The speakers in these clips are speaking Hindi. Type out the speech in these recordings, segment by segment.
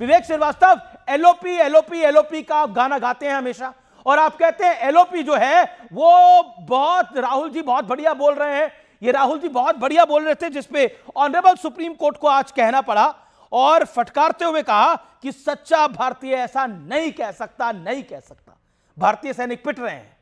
विवेक श्रीवास्तव, एलओपी एलओपी एलओपी का आप गाना गाते हैं हमेशा, और आप कहते हैं एलओपी जो है वो बहुत, राहुल जी बहुत बढ़िया बोल रहे हैं, ये राहुल जी बहुत बढ़िया बोल रहे थे, जिसपे ऑनरेबल सुप्रीम कोर्ट को आज कहना पड़ा और फटकारते हुए कहा कि सच्चा भारतीय ऐसा नहीं कह सकता, नहीं कह सकता। भारतीय सैनिक पिट रहे हैं।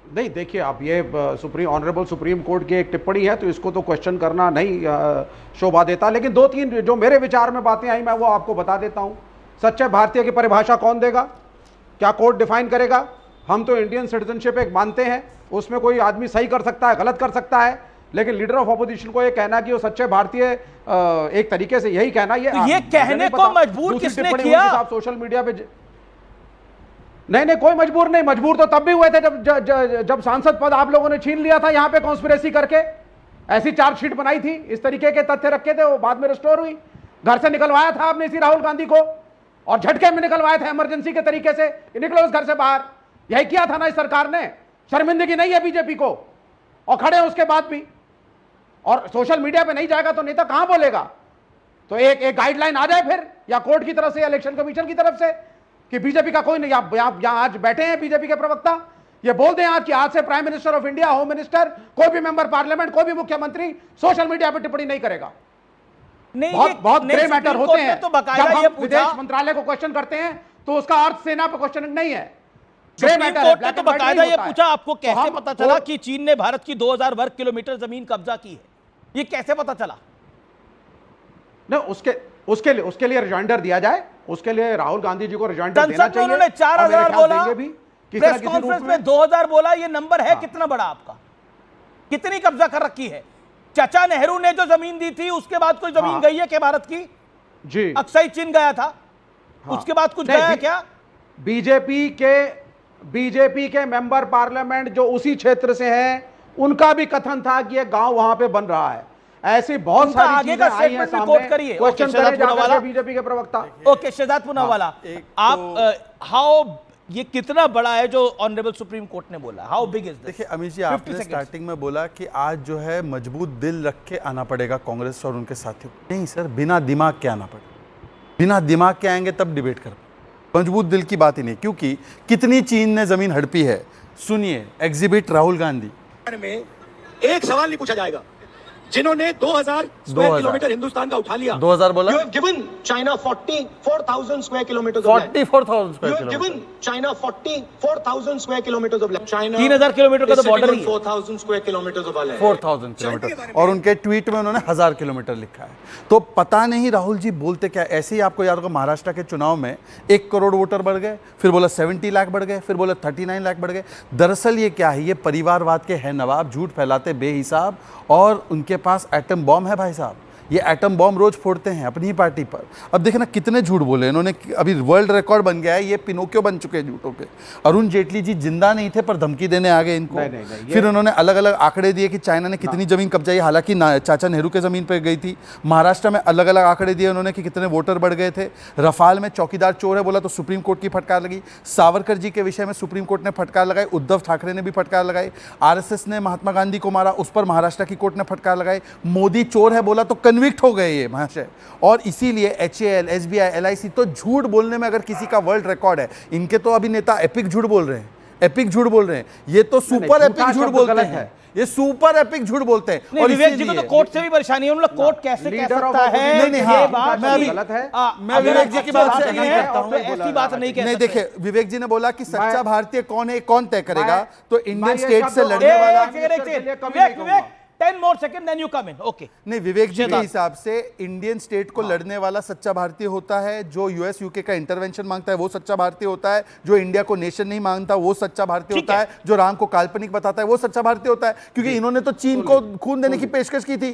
नहीं, देखिए, आप ये ऑनरेबल सुप्रीम कोर्ट की एक टिप्पणी है, तो इसको तो क्वेश्चन करना नहीं शोभा देता। लेकिन दो तीन जो मेरे विचार में बातें आई, मैं वो आपको बता देता हूं। सच्चे भारतीय की परिभाषा कौन देगा? क्या कोर्ट डिफाइन करेगा? हम तो इंडियन सिटीजनशिप एक मानते हैं, उसमें कोई आदमी सही कर सकता है, गलत कर सकता है, लेकिन लीडर ऑफ अपोजिशन को ये कहना कि वो सच्चे भारतीय, एक तरीके से यही कहना, ये कहने को मजबूर किसने किया? आप सोशल मीडिया पे नहीं, कोई मजबूर नहीं। मजबूर तो तब भी हुए थे जब सांसद पद आप लोगों ने छीन लिया था, यहां पे कॉन्स्पिरेसी करके ऐसी चार्जशीट बनाई थी, इस तरीके के तथ्य रखे थे, वो बाद में रिस्टोर हुई। घर से निकलवाया था आपने इसी राहुल गांधी को, और झटके में निकलवाया था इमरजेंसी के तरीके से, निकलो उस घर से बाहर। यही किया था ना इस सरकार ने। शर्मिंदगी नहीं है बीजेपी को, और खड़े हैं उसके बाद भी। और सोशल मीडिया पे नहीं जाएगा तो नेता कहां बोलेगा? तो एक गाइडलाइन आ जाए फिर, या कोर्ट की तरफ से, या इलेक्शन कमीशन की तरफ से, कि बीजेपी का कोई नहीं। यहां आज बैठे हैं बीजेपी के प्रवक्ता, ये बोल दें आज कि आज से prime minister of India, home minister, कोई भी मेंबर पार्लियामेंट, कोई भी मुख्यमंत्री सोशल मीडिया पर टिप्पणी नहीं करेगा। बहुत ग्रे मैटर होते हैं। तो जब हम विदेश मंत्रालय को क्वेश्चन करते हैं तो उसका अर्थ सेना पे क्वेश्चनिंग नहीं है, ग्रे मैटर है। ने तो बकायदा ये पूछा, आपको कैसे पता चला कि चीन ने भारत की 2000 वर्ग किलोमीटर जमीन कब्जा की है? ये कैसे पता चला? नहीं, उसके लिए रिजाइंडर दिया जाए, उसके लिए राहुल गांधी जी को रिजाइंडर देना चाहिए। उन्होंने 4000 बोला, प्रेस किसी कॉन्फ्रेंस में 2000 बोला। ये नंबर है कितना बड़ा आपका? कितनी कब्जा कर रखी है? चाचा नेहरू ने जो जमीन दी थी, उसके बाद कोई जमीन गई है क्या भारत की? जी, अक्साई चीन गया था, उसके बाद कुछ गया है क्या? बीजेपी के मेंबर पार्लियामेंट जो उसी क्षेत्र से हैं, उनका भी कथन था कि एक गांव वहां पे बन रहा है। ऐसी बहुत सारी चीजें आई हैं सामने। क्वेश्चन करें बीजेपी के प्रवक्ता। ओके, शहजाद पूनावाला, आप हाउ, ये कितना बड़ा है जो ऑनरेबल सुप्रीम कोर्ट ने बोला? How big is this? देखिए अमित जी, आपने स्टार्टिंग में बोला कि आज जो है मजबूत दिल रख के आना पड़ेगा कांग्रेस और उनके साथियों को। नहीं सर, बिना दिमाग के आना पड़ेगा। बिना दिमाग के आएंगे तब डिबेट कर, मजबूत दिल की बात ही नहीं। क्योंकि कितनी चीन ने जमीन हड़पी है, सुनिए एग्जिबिट राहुल गांधी में एक सवाल नहीं पूछा जाएगा। जिन्होंने 2000 स्क्वायर किलोमीटर हिंदुस्तान का उठा लिया, 2000 बोला, you have given China 44,000 square kilometers of land. 44,000 square You have given China 44,000 square kilometers of land. China 3000 kilometre का तो बॉर्डर ही है। 4,000 square kilometers of land. 4,000 kilometre, और उनके ट्वीट में उन्होंने 1000 किलोमीटर लिखा है। तो पता नहीं राहुल जी बोलते क्या। ऐसे ही आपको याद होगा महाराष्ट्र के चुनाव में 1 करोड़ वोटर बढ़ गए, फिर बोला 70 लाख बढ़ गए, फिर बोला 39 लाख बढ़ गए। दरअसल ये क्या है, ये परिवारवाद के हैं नवाब, झूठ फैलाते बेहिसाब, और उनके पास एटम बॉम्ब है भाई साहब। ये एटम बॉम्ब रोज फोड़ते हैं अपनी ही पार्टी पर। अब देखे ना कितने झूठ बोले इन्होंने। अभी वर्ल्ड रिकॉर्ड बन गया है, ये पिनोकियो बन चुके हैं झूठों के। अरुण जेटली जी जिंदा नहीं थे पर धमकी देने आ गए इनको। फिर उन्होंने अलग अलग आंकड़े दिए कि चाइना ने कितनी जमीन कब्जाई, हालांकि चाचा नेहरू के जमीन पर गई थी। महाराष्ट्र में अलग अलग आंकड़े दिए उन्होंने कि कितने वोटर बढ़ गए थे। रफाल में चौकीदार चोर है बोला तो सुप्रीम कोर्ट की फटकार लगी। सावरकर जी के विषय में सुप्रीम कोर्ट ने फटकार लगाई, उद्धव ठाकरे ने भी फटकार लगाई। RSS ने महात्मा गांधी को मारा, उस पर महाराष्ट्र की कोर्ट ने फटकार लगाई। मोदी चोर है बोला तो कन्विक्ट हो गए ये महाशय। और इसीलिए HAL, SBI, LIC तो झूठ बोलने में अगर किसी का वर्ल्ड रिकॉर्ड है, इनके तो अभी नेता एपिक झूठ बोल रहे हैं, एपिक झूठ बोल रहे हैं। ये तो सुपर एपिक झूठ बोलते हैं, ये सुपर एपिक झूठ बोलते हैं। और विवेक जी को तो कोर्ट से भी परेशानी है, उन्होंने कोर्ट कैसे कह सकता है? नहीं, ये बात मैं अभी गलत है। मैं विवेक जी की बात से नहीं करता हूं, ऐसी बात नहीं कह सकते। नहीं देखिए, विवेक जी ने बोला कि सच्चा भारतीय कौन है, कौन तय करेगा? तो इंडियन स्टेट से लड़ने वाला। विवेक 10 more seconds then you come in. Okay. नहीं, विवेक जी के हिसाब से इंडियन स्टेट को लड़ने वाला सच्चा भारतीय होता है। जो US UK का इंटरवेंशन मांगता है वो सच्चा भारतीय होता है। जो इंडिया को नेशन नहीं मांगता वो सच्चा भारतीय होता है। जो राम को काल्पनिक बताता है वो सच्चा भारतीय होता है। क्योंकि इन्होंने तो चीन को खून देने की पेशकश की थी।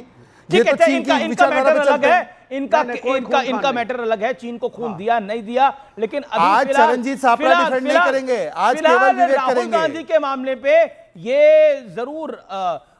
ये तो चीन की विचारधारा पे चलते हैं। इनका मैटर अलग है, चीन को खून दिया नहीं दिया। लेकिन आज चरणजीत सापरा डिफेंड नहीं करेंगे, आज केवल विवेक करेंगे। राहुल गांधी के मामले पे ये जरूर,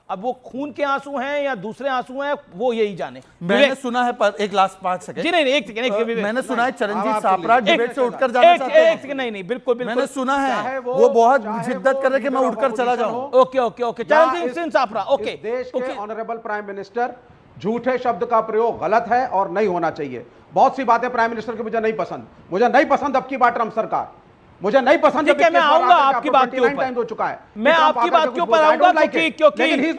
अब वो खून के आंसू हैं या दूसरे आंसू हैं वो यही जाने। मैंने सुना है, पर एक लास्ट 5 सेकंड जी, नहीं एक सेकंड, मैंने सुना है चरणजीत सापरा डिबेट से उठकर जाना चाहते हैं। एक सेकंड, नहीं बिल्कुल मैंने सुना है वो बहुत जिद्दत कर रहे कि मैं उठकर चला जाऊं। Okay Charanjit Singh Sapra, okay. देश के ऑनरेबल प्राइम मिनिस्टर झूठे शब्द का प्रयोग गलत है और नहीं होना चाहिए। बहुत सी बातें प्राइम मिनिस्टर की मुझे नहीं पसंद, मुझे नहीं पसंद अब की बार ट्रंप सरकार, मुझे नहीं पसंद। ठीक है, मैं आऊंगा आपकी बात के ऊपर, हो चुका है, मैं आपकी बात के ऊपर आऊंगा, क्योंकि ये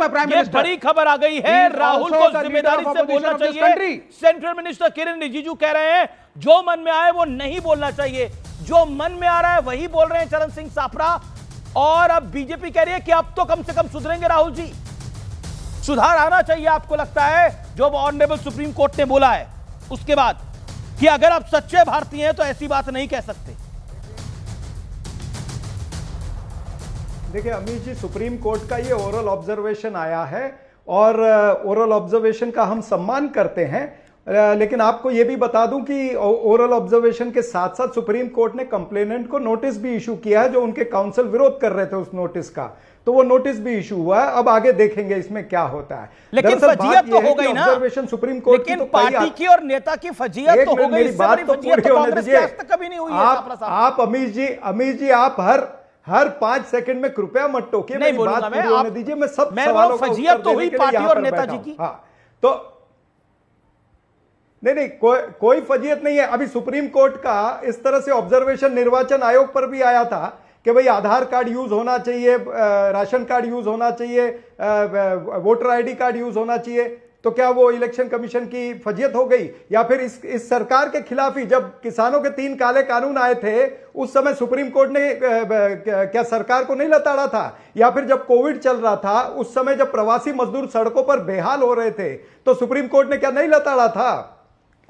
बड़ी खबर आ गई है। राहुल को जिम्मेदारी से बोलना चाहिए। सेंट्रल मिनिस्टर किरेन रिजिजू कह रहे हैं जो मन में आए वो नहीं बोलना चाहिए, जो मन में आ रहा है वही बोल रहे हैं चरण सिंह सापड़ा। और अब बीजेपी कह रही है कि अब तो कम से कम सुधरेंगे राहुल जी, सुधार आना चाहिए। आपको लगता है जो ऑनरेबल सुप्रीम कोर्ट ने बोला है उसके बाद कि अगर आप सच्चे भारतीय हैं तो ऐसी बात नहीं कह सकते? देखिए अमीश जी, सुप्रीम कोर्ट का ये ओरल ऑब्जर्वेशन आया है और ओरल ऑब्जर्वेशन का हम सम्मान करते हैं, लेकिन आपको ये भी बता दूं कि ओरल ऑब्जर्वेशन के साथ साथ सुप्रीम कोर्ट ने कंप्लेनेंट को नोटिस भी इशू किया है, जो उनके काउंसिल विरोध कर रहे थे उस नोटिस का, तो वो नोटिस भी इशू हुआ है। अब आगे देखेंगे इसमें क्या होता है। लेकिन फजीयत तो हो गई ना, ऑब्जर्वेशन सुप्रीम कोर्ट लेकिन पार्टी की और नेता की फजीयत तो हो गई, इससे बड़ी फजीयत तो कांग्रेस के आज तक कभी नहीं हुई है। आप अमीश जी आप हर 5 सेकंड में कृपया मत टोकिए, नहीं मेरी बात पूरी होने दीजिए। मैं सब सवालों का फजीयत तो हुई पार्टी और नेताजी की। हाँ, तो नहीं कोई फजीयत नहीं है। अभी सुप्रीम कोर्ट का इस तरह से ऑब्जर्वेशन निर्वाचन आयोग पर भी आया था कि भाई आधार कार्ड यूज होना चाहिए, राशन कार्ड यूज होना चाहिए, वोटर आईडी कार्ड यूज होना चाहिए, तो क्या वो इलेक्शन कमीशन की फजीयत हो गई? या फिर इस सरकार के खिलाफ ही जब किसानों के 3 काले कानून आए थे उस समय सुप्रीम कोर्ट ने क्या सरकार को नहीं लताड़ा था? या फिर जब कोविड चल रहा था उस समय जब प्रवासी मजदूर सड़कों पर बेहाल हो रहे थे तो सुप्रीम कोर्ट ने क्या नहीं लताड़ा था?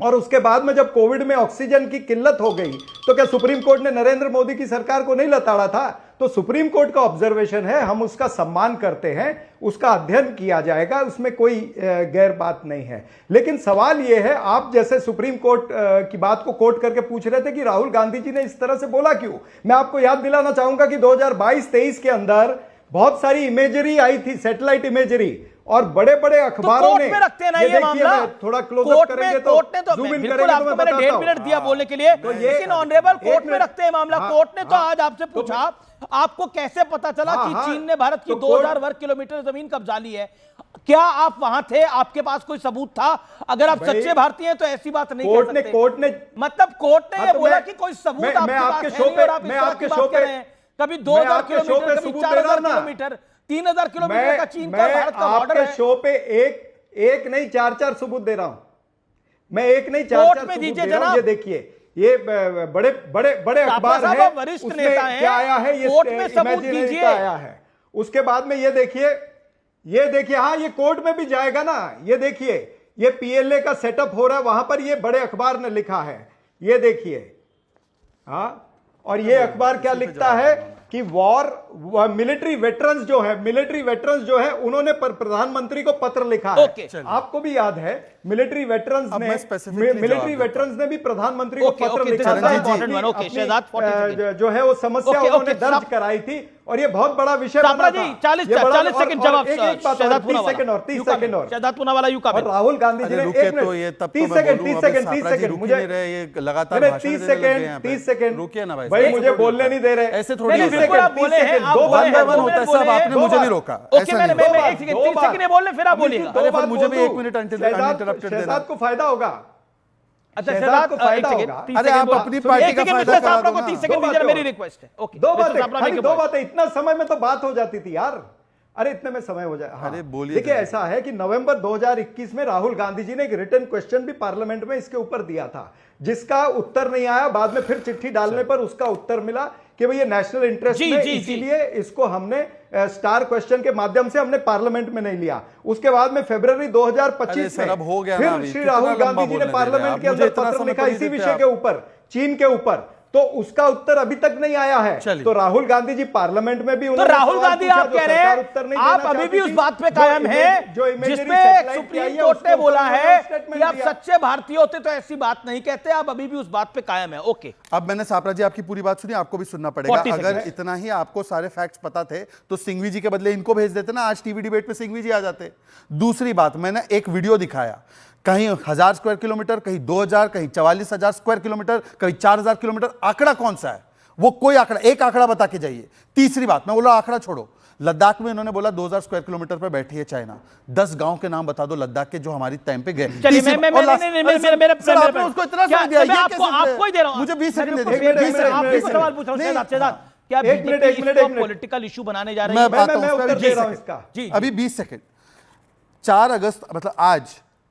और उसके बाद में जब कोविड में ऑक्सीजन की किल्लत हो गई तो क्या सुप्रीम कोर्ट ने नरेंद्र मोदी की सरकार को नहीं लताड़ा था? तो सुप्रीम कोर्ट का ऑब्जर्वेशन है, हम उसका सम्मान करते हैं, उसका अध्ययन किया जाएगा, उसमें कोई गैर बात नहीं है। लेकिन सवाल यह है, आप जैसे सुप्रीम कोर्ट की बात को कोट करके पूछ रहे थे कि राहुल गांधी जी ने इस तरह से बोला क्यों। मैं आपको याद दिलाना चाहूंगा कि 2022-23 के अंदर बहुत सारी इमेजरी आई थी, सैटेलाइट इमेजरी, और बड़े बड़े अखबारों ने, में रखते हैं ना ये मामला, थोड़ा क्लोजअप करेंगे तो जूम इन करेंगे, आपको मैंने 1.5 मिनट दिया बोलने के लिए, लेकिन ऑनरेबल कोर्ट में रखते हैं मामला। कोर्ट ने तो आज आपसे पूछा आपको कैसे पता चला कि चीन ने भारत की 2000 वर्ग किलोमीटर जमीन कब्जा ली है? क्या आप वहां थे? आपके पास कोई सबूत था? अगर आप सच्चे भारतीय हैं तो ऐसी बात नहीं कह सकते। कोर्ट ने मतलब कोर्ट ने बोला कि कोई सबूत आपके पास है नहीं और आप मैं आपके शो पे कभी 2000 किलोमीटर, कभी 4000 किलोमीटर, 3000 किलोमीटर का चीन का भारत का बॉर्डर है। आपके शो पे एक नहीं 4 सबूत दे रहा हूं मैं, एक नहीं 4 सबूत दे रहा हूं। ये देखिए, ये बड़े बड़े बड़े अखबार हैं, वरिष्ठ नेता हैं, क्या आया है, ये कोर्ट में सबूत दीजिए आया है। उसके बाद में ये देखिए, हाँ ये कोर्ट में भी जाएगा ना। ये देखिए, ये पीएलए का सेटअप हो रहा है वहां पर, ये बड़े अखबार ने लिखा है, ये देखिए। हाँ, और ये अखबार क्या लिखता है कि मिलिट्री वेटरन्स जो है उन्होंने प्रधानमंत्री को पत्र लिखा है। आपको भी याद है मिलिट्री वेटरन्स ने भी प्रधानमंत्री को पत्र लिखा जो है वो समस्या उन्होंने दर्ज कराई थी, और ये बहुत बड़ा विषय बना था। 40 सेकंड जवाब, 30 सेकंड और राहुल गांधी जी ने 30 सेकंड मुझे लगातार 30 सेकंड रुकिए ना भाई, मुझे बोलने नहीं दे रहे। ऐसे थोड़ी होता है सब, आपने मुझे नहीं रोका। एक सेकंड बोलने फिर आप बोलिएगा। अरे पर मुझे भी 1 मिनट अनइंटरप्टेड देना। शहजाद को फायदा होगा। अच्छा शहजाद को फायदा होगा। अरे आप अपनी पार्टी का फायदा करा दो ना। 30 सेकंड दीजिए, मेरी रिक्वेस्ट है। ओके, दो बातें, इतना समय में तो बात हो जाती थी यार। अरे इतने में समय हो जाए। हाँ। अरे बोलिए। देखिए ऐसा है कि नवंबर 2021 में राहुल गांधी जी ने एक रिटन क्वेश्चन भी पार्लियामेंट में इसके ऊपर दिया था, जिसका उत्तर नहीं आया। बाद में फिर चिट्ठी डालने पर उसका उत्तर मिला कि भाई ये नेशनल इंटरेस्ट में, इसीलिए इसको हमने स्टार क्वेश्चन के माध्यम से हमने पार्लियामेंट में नहीं लिया। उसके बाद में फरवरी 2025 में हो गया फिर श्री राहुल गांधी जी ने पार्लियामेंट के अंदर पत्र लिखा इसी विषय के ऊपर, चीन के ऊपर, तो उसका उत्तर अभी तक नहीं आया है। तो राहुल गांधी जी पार्लियामेंट में भी, तो राहुल गांधी आप कह रहे हैं आप अभी भी उस बात पे कायम हैं जिसमें सुप्रीम कोर्ट ने बोला है कि आप सच्चे भारतीय होते तो ऐसी बात नहीं कहते, आप अभी भी उस बात पे कायम है। ओके, अब मैंने सापरा जी आपकी पूरी बात सुनी, आपको भी सुनना पड़ेगा। अगर इतना ही आपको सारे फैक्ट्स पता थे तो सिंघवी जी के बदले इनको भेज देते ना, आज टीवी डिबेट पे सिंघवी जी आ जाते। दूसरी बात, मैंने एक वीडियो दिखाया, कहीं 1000 स्क्वायर किलोमीटर, कहीं 2000, कहीं 44,000 स्क्वायर किलोमीटर, कहीं 4000 किलोमीटर। आंकड़ा कौन सा है? वो कोई आंकड़ा, एक आंकड़ा बता के जाइए। तीसरी बात, मैं बोला आंकड़ा छोड़ो, लद्दाख में इन्होंने बोला 2000 स्क्वायर किलोमीटर पर बैठी है चाइना। 10 गांव के नाम बता दो लद्दाख के जो हमारी टाइम पे गए। चलिए मैं उसको इतना समय दिया, ये कैसे आपको ही दे रहा हूं। मुझे 20 सेकंड दे एक मिनट, दीजिए। एक सवाल पूछ रहा हूं शहजाद, क्या एक मिनट, बीजेपी पॉलिटिकल इशू बनाने जा रही है? मैं उत्तर दे रहा हूं इसका। जी अभी 20 सेकंड। 4 अगस्त मतलब आज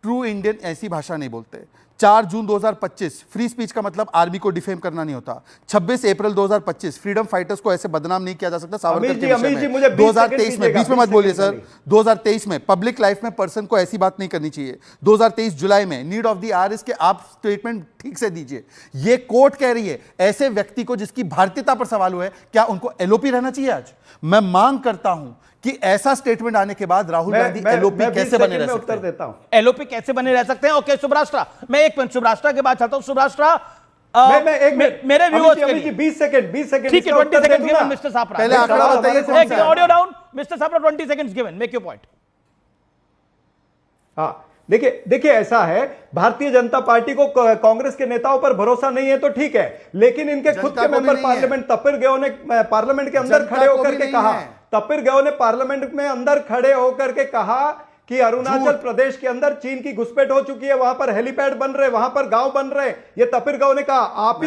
ट्रू इंडियन ऐसी भाषा नहीं बोलते। 4 जून 2025 फ्री स्पीच का मतलब आर्मी को डिफेम करना नहीं होता। 26 अप्रैल 2025 फ्रीडम फाइटर्स को ऐसे बदनाम नहीं किया जा सकता सावरकर के विषय में। 2023 में, बीच में मत बोलिए सर, 2023 में पब्लिक लाइफ में पर्सन को ऐसी बात नहीं करनी चाहिए। 2023 जुलाई में नीड ऑफ द आवर इसके आप स्टेटमेंट ठीक से दीजिए। ये कोर्ट कह रही है ऐसे व्यक्ति को जिसकी भारतीयता पर सवाल हुआ है, क्या उनको एलओपी रहना चाहिए? आज मैं मांग करता हूं कि ऐसा स्टेटमेंट आने के बाद राहुल गांधी एलओपी कैसे बने रह सकते उत्तर हैं? देता हूं। एलओपी कैसे बने रह सकते हैं? ओके सुब्राष्ट्रा, मैं एक मिनट सुब्राष्ट्रा के बाद चाहता हूं। सुब्राष्ट्रा मैं एक मिनट, मेरे व्यूअर्स के लिए 20 सेकंड ठीक है, 20 सेकंड्स गिवन मिस्टर सापरा। पहले आंकड़ा बताइए कौन सा है? Audio down mister Sapra, 20 seconds given, make your point. हाँ देखिए ऐसा है, भारतीय जनता पार्टी को कांग्रेस के नेताओं पर भरोसा नहीं है तो ठीक है, लेकिन इनके खुद के मेंबर पार्लियामेंट तपिर गयो ने पार्लियामेंट के अंदर खड़े होकर के कहा, तपिर गयो ने पार्लियामेंट में अंदर खड़े होकर के कहा कि अरुणाचल प्रदेश के अंदर चीन की घुसपैठ हो चुकी है, वहां पर हेलीपैड बन रहे, वहां पर गांव बन रहे, ये तपिर गयो ने कहा। आप